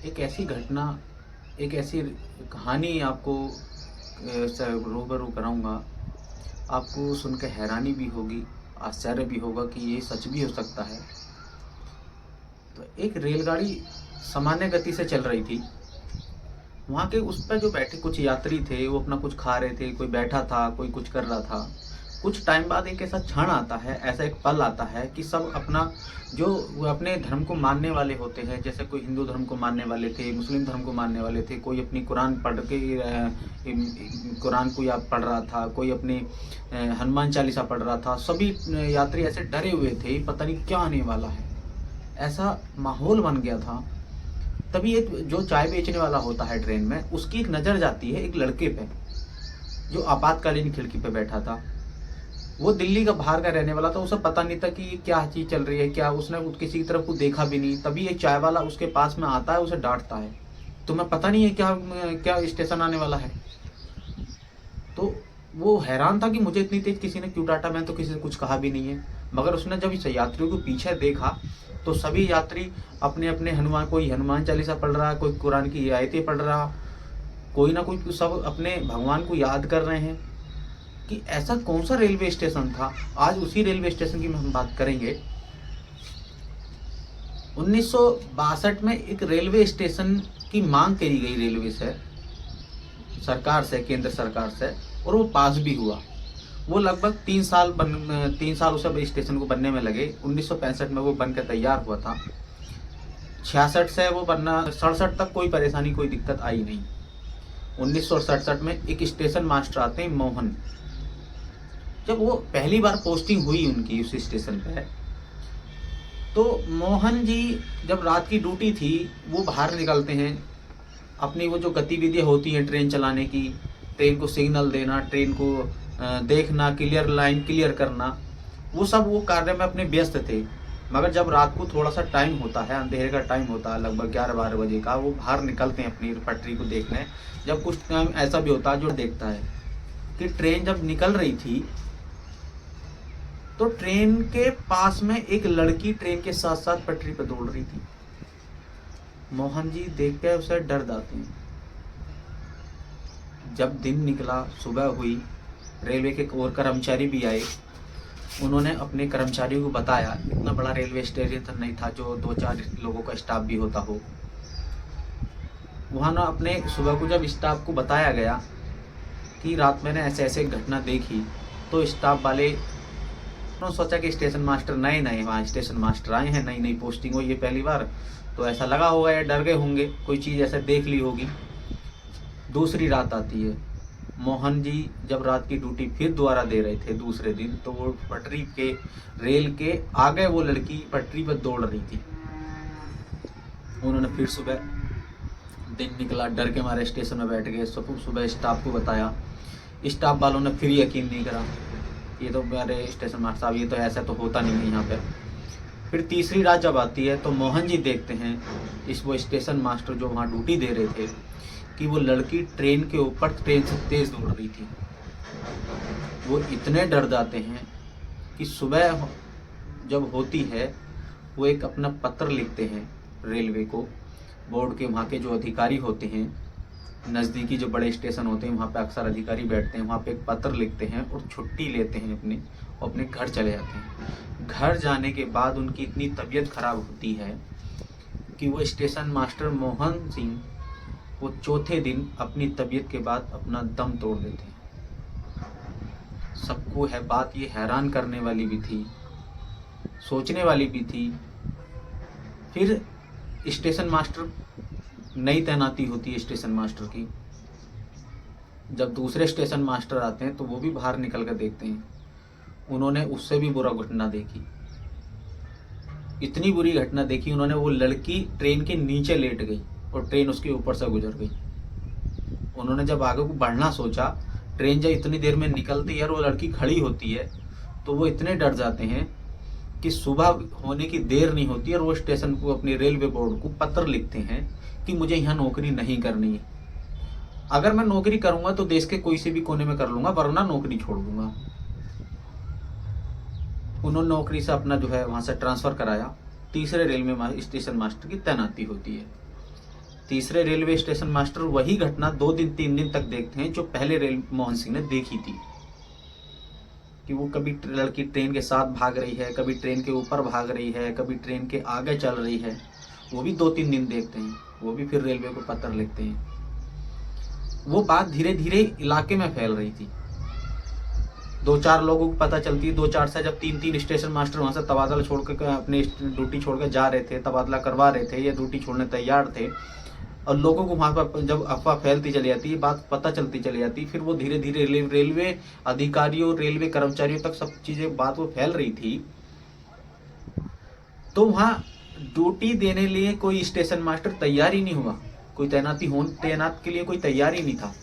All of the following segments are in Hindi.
एक ऐसी घटना, एक ऐसी कहानी आपको से रूबरू कराऊँगा। आपको सुन के हैरानी भी होगी, आश्चर्य भी होगा कि ये सच भी हो सकता है। तो एक रेलगाड़ी सामान्य गति से चल रही थी। वहाँ के उस पे जो बैठे कुछ यात्री थे, वो अपना कुछ खा रहे थे, कोई बैठा था, कोई कुछ कर रहा था। कुछ टाइम बाद एक ऐसा क्षण आता है, ऐसा एक पल आता है कि सब अपना जो वो अपने धर्म को मानने वाले होते हैं, जैसे कोई हिंदू धर्म को मानने वाले थे, मुस्लिम धर्म को मानने वाले थे, कोई अपनी कुरान पढ़ के कुरान को याद पढ़ रहा था, कोई अपने हनुमान चालीसा पढ़ रहा था। सभी यात्री ऐसे डरे हुए थे, पता नहीं क्या आने वाला है। ऐसा माहौल बन गया था। तभी एक जो चाय बेचने वाला होता है ट्रेन में, उसकी एक नज़र जाती है एक लड़के पे, जो आपातकालीन खिड़की पे बैठा था। वो दिल्ली का बाहर का रहने वाला था। उसे पता नहीं था कि ये क्या चीज़ चल रही है, क्या उसने किसी की तरफ को देखा भी नहीं। तभी एक चाय वाला उसके पास में आता है, उसे डांटता है, तुम्हें पता नहीं है क्या क्या स्टेशन आने वाला है। तो वो हैरान था कि मुझे इतनी तेज किसी ने क्यों डांटा, मैं तो किसी से कुछ कहा भी नहीं है। मगर उसने जब इस यात्रियों को पीछे देखा तो सभी यात्री अपने अपने हनुमान, कोई हनुमान चालीसा पढ़ रहा, कोई कुरान की आयतें पढ़ रहा, कोई ना कोई, सब अपने भगवान को याद कर रहे हैं। कि ऐसा कौन सा रेलवे स्टेशन था, आज उसी रेलवे स्टेशन की हम बात करेंगे। 1962 में एक रेलवे स्टेशन की मांग करी गई रेलवे से, सरकार से, केंद्र सरकार से, और वो पास भी हुआ। वो लगभग 3 साल उसे स्टेशन को बनने में लगे। 1965 में वो बनकर तैयार हुआ था। 66 से वो बनना 67 तक कोई परेशानी, कोई दिक्कत आई नहीं। 1967 में एक स्टेशन मास्टर आते हैं, मोहन। जब वो पहली बार पोस्टिंग हुई उनकी उस स्टेशन पे, तो मोहन जी जब रात की ड्यूटी थी, वो बाहर निकलते हैं। अपनी वो जो गतिविधियाँ होती हैं ट्रेन चलाने की, ट्रेन को सिग्नल देना, ट्रेन को देखना, क्लियर लाइन क्लियर करना, वो सब वो कार्य में अपने व्यस्त थे। मगर जब रात को थोड़ा सा टाइम होता है, अंधेरे का टाइम होता है, लगभग 11-12 बजे का, वो बाहर निकलते हैं अपनी पटरी को देखने। जब कुछ टाइम ऐसा भी होता है जो देखता है कि ट्रेन जब निकल रही थी, तो ट्रेन के पास में एक लड़की ट्रेन के साथ साथ पटरी पर दौड़ रही थी। मोहन जी देख के उसे डर जाते हैं। जब दिन निकला, सुबह हुई, रेलवे के और कर्मचारी भी आए। उन्होंने अपने कर्मचारियों को बताया, इतना बड़ा रेलवे स्टेशन नहीं था जो 2-4 लोगों का स्टाफ भी होता हो। वहाँ ना अपने सुबह को जब स्टाफ को बताया गया कि रात मैंने ऐसे ऐसे घटना देखी, तो स्टाफ वाले उन्होंने सोचा कि स्टेशन मास्टर नए नए वहाँ स्टेशन मास्टर आए हैं, नई नई पोस्टिंग हुई है पहली बार, तो ऐसा लगा होगा या डर गए होंगे, कोई चीज़ ऐसा देख ली होगी। दूसरी रात आती है। मोहन जी जब रात की ड्यूटी फिर दोबारा दे रहे थे दूसरे दिन, तो वो पटरी के, रेल के आगे वो लड़की पटरी पर दौड़ रही थी। उन्होंने फिर सुबह, दिन निकला, डर के मारे स्टेशन में बैठ गए। सुबह स्टाफ को बताया, स्टाफ वालों ने फिर यकीन नहीं करा, ये तो मेरे स्टेशन मास्टर साहब, ये तो ऐसा तो होता नहीं है यहाँ पे। फिर तीसरी रात जब आती है, तो मोहन जी देखते हैं इस वो स्टेशन मास्टर जो वहाँ ड्यूटी दे रहे थे, कि वो लड़की ट्रेन के ऊपर ट्रेन से तेज़ दौड़ रही थी। वो इतने डर जाते हैं कि सुबह जब होती है, वो एक अपना पत्र लिखते हैं रेलवे को। बोर्ड के वहाँ के जो अधिकारी होते हैं, नज़दीकी जो बड़े स्टेशन होते हैं, वहाँ पे अक्सर अधिकारी बैठते हैं, वहाँ पे एक पत्र लिखते हैं और छुट्टी लेते हैं अपनी, और अपने घर चले जाते हैं। घर जाने के बाद उनकी इतनी तबीयत खराब होती है कि वो स्टेशन मास्टर मोहन सिंह वो चौथे दिन अपनी तबीयत के बाद अपना दम तोड़ देते हैं। सबको है बात ये हैरान करने वाली भी थी, सोचने वाली भी थी। फिर स्टेशन मास्टर, नई तैनाती होती है स्टेशन मास्टर की। जब दूसरे स्टेशन मास्टर आते हैं, तो वो भी बाहर निकल कर देखते हैं। उन्होंने उससे भी बुरा घटना देखी, इतनी बुरी घटना देखी उन्होंने, वो लड़की ट्रेन के नीचे लेट गई और ट्रेन उसके ऊपर से गुजर गई। उन्होंने जब आगे को बढ़ना सोचा, ट्रेन जब इतनी देर में निकलती है और वो लड़की खड़ी होती है, तो वो इतने डर जाते हैं कि सुबह होने की देर नहीं होती और वो स्टेशन को, अपने रेलवे बोर्ड को पत्र लिखते हैं कि मुझे यहाँ नौकरी नहीं करनी है। अगर मैं नौकरी करूंगा तो देश के कोई से भी कोने में कर लूंगा, वरना नौकरी छोड़ दूंगा। उन्होंने नौकरी से अपना जो है वहाँ से ट्रांसफ़र कराया। तीसरे रेलवे स्टेशन मास्टर की तैनाती होती है। तीसरे रेलवे स्टेशन मास्टर वही घटना 2 दिन 3 दिन तक देखते हैं जो पहले मोहन सिंह ने देखी थी, कि वो कभी लड़की ट्रेन के साथ भाग रही है, कभी ट्रेन के ऊपर भाग रही है, कभी ट्रेन के आगे चल रही है। वो भी 2-3 दिन देखते हैं, वो भी फिर रेलवे को पत्र लिखते हैं। वो बात धीरे धीरे इलाके में फैल रही थी। 2-4 लोगों को पता चलती है। 2-4 से जब 3-3 स्टेशन मास्टर वहां से तबादला छोड़कर अपनी ड्यूटी छोड़कर जा रहे थे, तबादला करवा रहे थे या ड्यूटी छोड़ने तैयार थे, और लोगों को वहां पर जब अफवाह फैलती चली जाती है, बात पता चलती चली जाती, फिर वो धीरे धीरे रेलवे अधिकारियों, रेलवे कर्मचारियों तक सब चीजें बात वो फैल रही थी। तो वहां ड्यूटी देने लिए कोई स्टेशन मास्टर तैयार ही नहीं हुआ, कोई तैनात के लिए कोई तैयार ही नहीं था।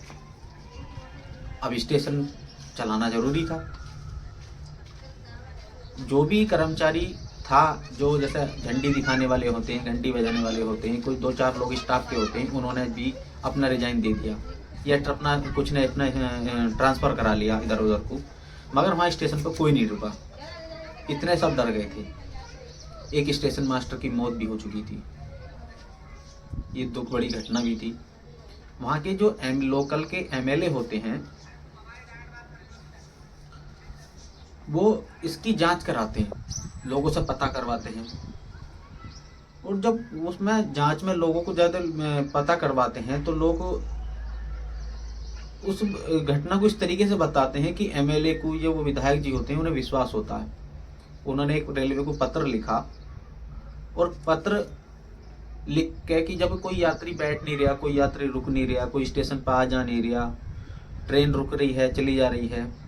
अब स्टेशन चलाना जरूरी था। जो भी कर्मचारी था, जो जैसे झंडी दिखाने वाले होते हैं, घंटी बजाने वाले होते हैं, कोई 2-4 लोग स्टाफ के होते हैं, उन्होंने भी अपना रिजाइन दे दिया या अपना कुछ ने अपना ट्रांसफर करा लिया इधर उधर को। मगर वहाँ स्टेशन पर कोई नहीं रुका, इतने सब डर गए थे। एक स्टेशन मास्टर की मौत भी हो चुकी थी। ये दुख बड़ी घटना भी थी। वहाँ के जो लोकल के एमएलए होते हैं, वो इसकी जांच कराते हैं, लोगों से पता करवाते हैं, और जब उसमें जांच में लोगों को ज्यादा पता करवाते हैं तो लोग उस घटना को इस तरीके से बताते हैं कि एमएलए को, जो वो विधायक जी होते हैं, उन्हें विश्वास होता है। उन्होंने एक रेलवे को पत्र लिखा, और पत्र लिख के कि जब कोई यात्री बैठ नहीं रहा, कोई यात्री रुक नहीं रहा, कोई स्टेशन पर आ जा नहीं रहा, ट्रेन रुक रही है, चली जा रही है,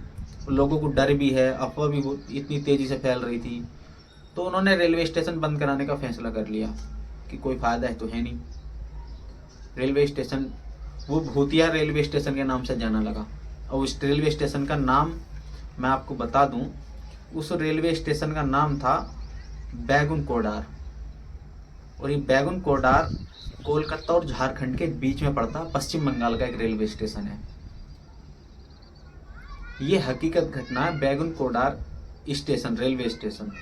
लोगों को डर भी है, अफवाह भी इतनी तेजी से फैल रही थी, तो उन्होंने रेलवे स्टेशन बंद कराने का फैसला कर लिया कि कोई फायदा है तो है नहीं। रेलवे स्टेशन वो भूतिया रेलवे स्टेशन के नाम से जाना लगा। और उस रेलवे स्टेशन का नाम मैं आपको बता दूं, उस रेलवे स्टेशन का नाम था बैगुन कोडार। और ये बैगुन कोडार कोलकाता और झारखंड के बीच में पड़ता पश्चिम बंगाल का एक रेलवे स्टेशन है। ये हकीकत घटना है बैगुन कोडार स्टेशन, रेलवे स्टेशन।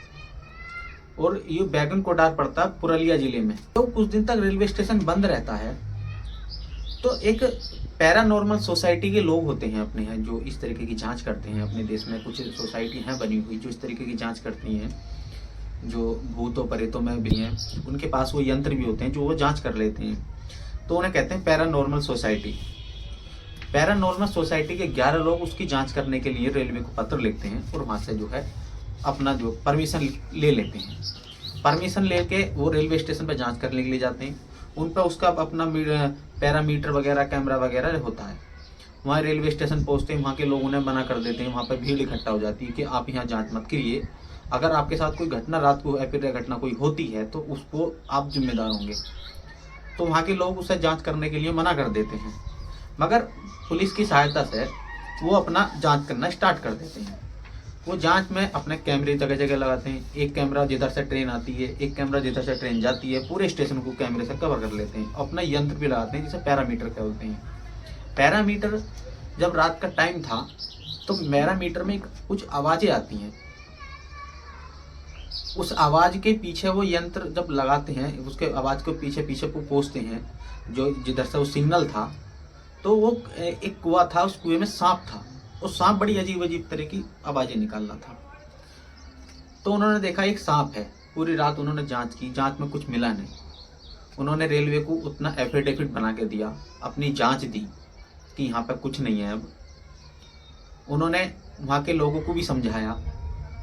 और ये बैगुन कोडार पड़ता है पुरुलिया जिले में। तो कुछ दिन तक रेलवे स्टेशन बंद रहता है। तो एक पैरानॉर्मल सोसाइटी के लोग होते हैं अपने हैं, जो इस तरीके की जांच करते हैं। अपने देश में कुछ सोसाइटी हैं बनी हुई जो इस तरीके की जांच करती हैं, जो भूतों प्रेतों में भी हैं। उनके पास वो यंत्र भी होते हैं जो वो जांच कर लेते हैं। तो उन्हें कहते हैं पैरानॉर्मल सोसाइटी। पैरानॉर्मल सोसाइटी के 11 लोग उसकी जांच करने के लिए रेलवे को पत्र लिखते हैं, और वहां से जो है अपना जो परमिशन ले लेते हैं। परमिशन लेके वो रेलवे स्टेशन पर जांच करने के लिए जाते हैं। उन पर उसका अपना पैरामीटर वगैरह, कैमरा वगैरह होता है। वहाँ रेलवे स्टेशन पहुंचते हैं, वहाँ के लोग उन्हें मना कर देते हैं। वहाँ पर भीड़ इकट्ठा हो जाती है कि आप यहाँ जांच मत करिए, अगर आपके साथ कोई घटना रात को या घटना कोई होती है तो उसको आप जिम्मेदार होंगे। तो वहाँ के लोग उसे जांच करने के लिए मना कर देते हैं, मगर पुलिस की सहायता से वो अपना जांच करना स्टार्ट कर देते हैं। वो जांच में अपने कैमरे जगह जगह लगाते हैं। एक कैमरा जिधर से ट्रेन आती है, एक कैमरा जिधर से ट्रेन जाती है, पूरे स्टेशन को कैमरे से कवर कर लेते हैं। अपना यंत्र भी लगाते हैं जिसे पैरामीटर कहते हैं। पैरामीटर जब रात का टाइम था तो पैरामीटर में कुछ आवाजें आती हैं। उस आवाज के पीछे वो यंत्र जब लगाते हैं, उसके आवाज को पीछे पीछे को पहुंचते हैं, जो जिधर से वो सिग्नल था, तो वो एक कुआं था, उस कुएं में सांप था। और सांप बड़ी अजीब अजीब तरह की आवाजें निकाल रहा था। तो उन्होंने देखा एक सांप है। पूरी रात उन्होंने जांच की, जांच में कुछ मिला नहीं। उन्होंने रेलवे को उतना एफिडेविट बना के दिया, अपनी जांच दी कि यहाँ पर कुछ नहीं है। अब उन्होंने वहाँ के लोगों को भी समझाया,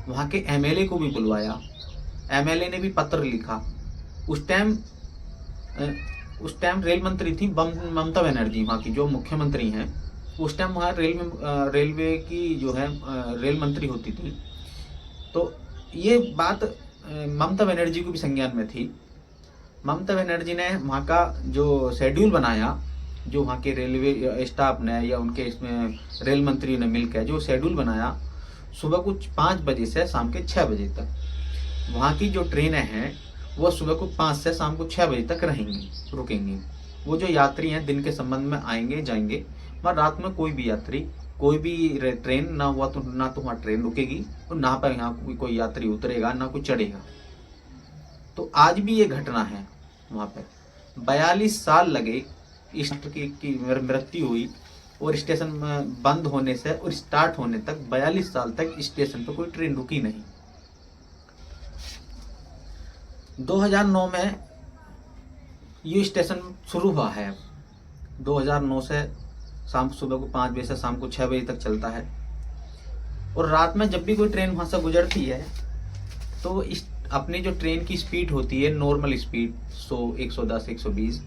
वहाँ के एमएलए को भी बुलवाया। एमएलए ने भी पत्र लिखा। उस टाइम रेल मंत्री थी ममता बनर्जी, वहाँ की जो मुख्यमंत्री हैं। उस टाइम वहाँ रेलवे की जो है रेल मंत्री होती थी। तो ये बात ममता बनर्जी को भी संज्ञान में थी। ममता बनर्जी ने वहाँ का जो शेड्यूल बनाया, जो वहाँ के रेलवे स्टाफ ने या उनके इसमें रेल मंत्री ने मिलकर जो शेड्यूल बनाया, सुबह कुछ 5 बजे से शाम के 6 बजे तक वहाँ की जो ट्रेनें हैं वो सुबह को 5 से शाम को 6 बजे तक रहेंगी, रुकेंगी। वो जो यात्री हैं दिन के संबंध में आएंगे जाएंगे, मगर रात में कोई भी यात्री, कोई भी ट्रेन ना हुआ तो ना तो वहाँ ट्रेन रुकेगी और ना पर यहाँ कोई यात्री उतरेगा, ना कोई चढ़ेगा। तो आज भी ये घटना है वहाँ पर। 42 साल लगे इस की मृत्यु हुई, और स्टेशन में बंद होने से और स्टार्ट होने तक 42 साल तक स्टेशन पर कोई ट्रेन रुकी नहीं। 2009 में ये स्टेशन शुरू हुआ है। 2009 से सुबह को 5 बजे से शाम को 6 बजे तक चलता है, और रात में जब भी कोई ट्रेन वहाँ से गुजरती है तो इस अपनी जो ट्रेन की स्पीड होती है, नॉर्मल स्पीड 100, 110, 120,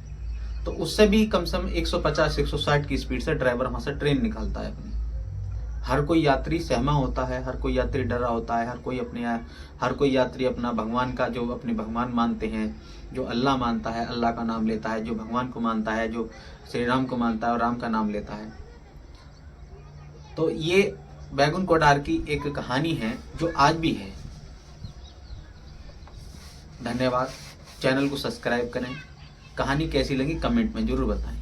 तो उससे भी कम से कम 150, 160 की स्पीड से ड्राइवर वहाँ से ट्रेन निकालता है अपनी। हर कोई यात्री सहमा होता है, हर कोई यात्री डरा होता है, हर कोई यात्री अपना भगवान का, जो अपने भगवान मानते हैं, जो अल्लाह मानता है, अल्लाह का नाम लेता है, जो भगवान को मानता है, जो श्री राम को मानता है और राम का नाम लेता है। तो ये बैगुन कोडार की एक कहानी है जो आज भी है। धन्यवाद। चैनल को सब्सक्राइब करें। कहानी कैसी लगी कमेंट में जरूर बताएं।